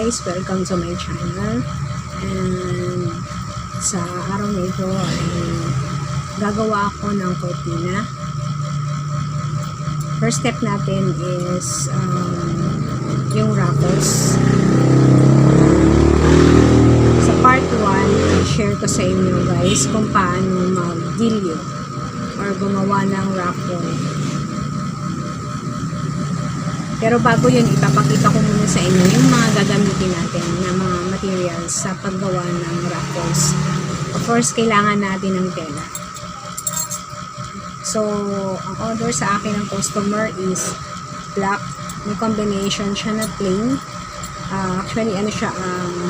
guys, welcome to my channel. And sa araw na ito ay gagawa ako ng kurtina. First step natin is yung ruffles. Sa part 1, share ko sa inyo guys kung paano mag-video or gumawa ng ruffle. Pero bago yun, ipapakita ko muna sa inyo yung mga gagamitin natin na mga materials sa paggawa ng ruffles. Of course, kailangan natin ng tela. So, ang order sa akin ng customer is black. May combination siya na plain. Actually, ano siya,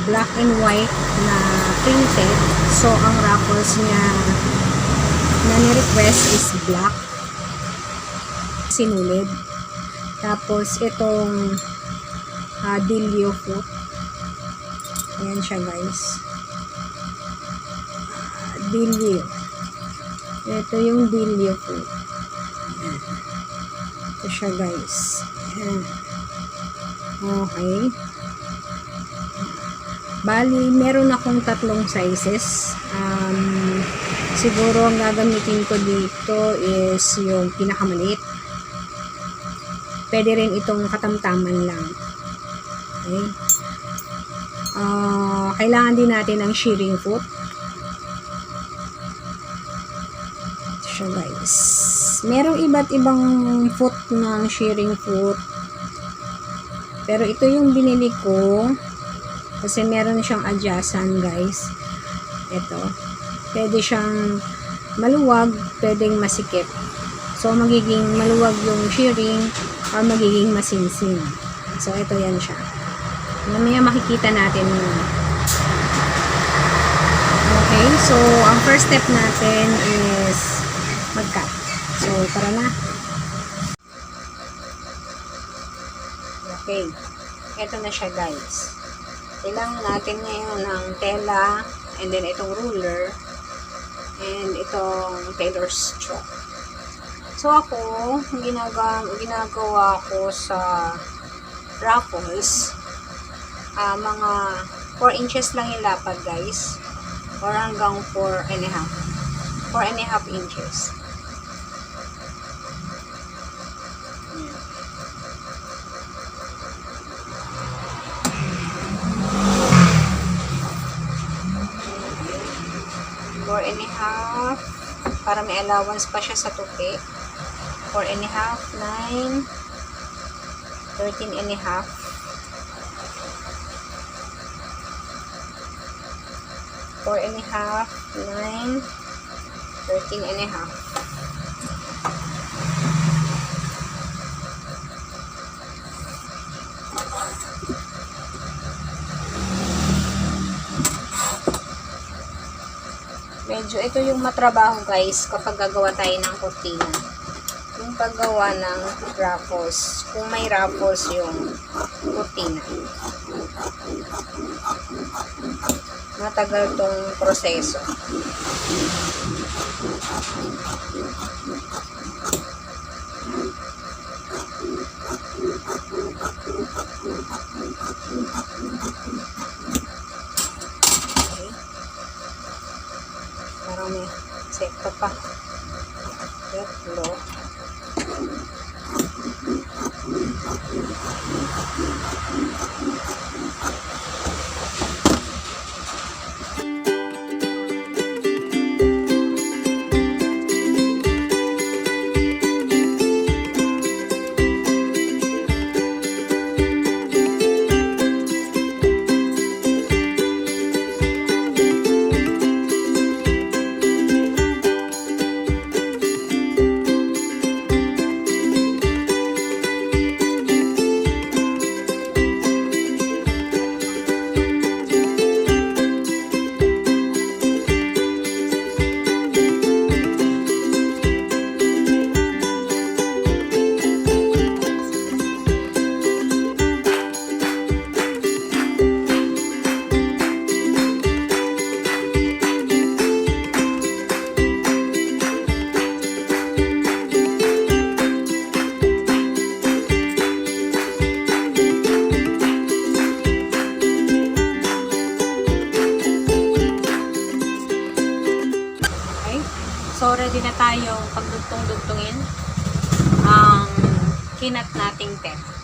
black and white na printed. So, ang ruffles niya na ni-request is black. Sinulid. Tapos, itong dilio foot. Ayan siya, guys. Dilio. Ito yung dilio foot. Ayan. Ito siya, guys. Ayan. Okay. Bali, meron akong tatlong sizes. Siguro, ang gagamitin ko dito is yung pinakamaliit. Pwede rin itong katamtaman lang. Okay. Kailangan din natin ng shearing foot. Ito siya, guys. Merong iba't ibang foot ng shearing foot. Pero ito yung binili ko. Kasi meron siyang adjacent, guys. Ito. Pwede siyang maluwag, pwedeng masikip. So, magiging maluwag yung shearing or magiging masinsin. So, ito yan siya. Mamaya makikita natin yun. Okay, so, ang first step natin is mag-cut. So, tara na. Okay, ito na siya, guys. Kailangan natin ngayon ng tela, and then itong ruler, and itong tailor's chalk. So, ako, ginagawa ko sa ruffles, mga 4 inches lang yung lapad, guys. Or hanggang 4 and a half. 4 and a half inches. Four and a half, para may allowance pa siya sa tupi. 4 and a half, 9, 13 and a half, 4 and a half, 9, 13 and a half. Medyo ito yung matrabaho, guys, kapag gagawa tayo ng kurtina. Yung paggawa ng ruffles. Kung may ruffles yung kurtina. Matagal tong proseso. Okay. Parang may sekto pa. Low. kinat nating tep.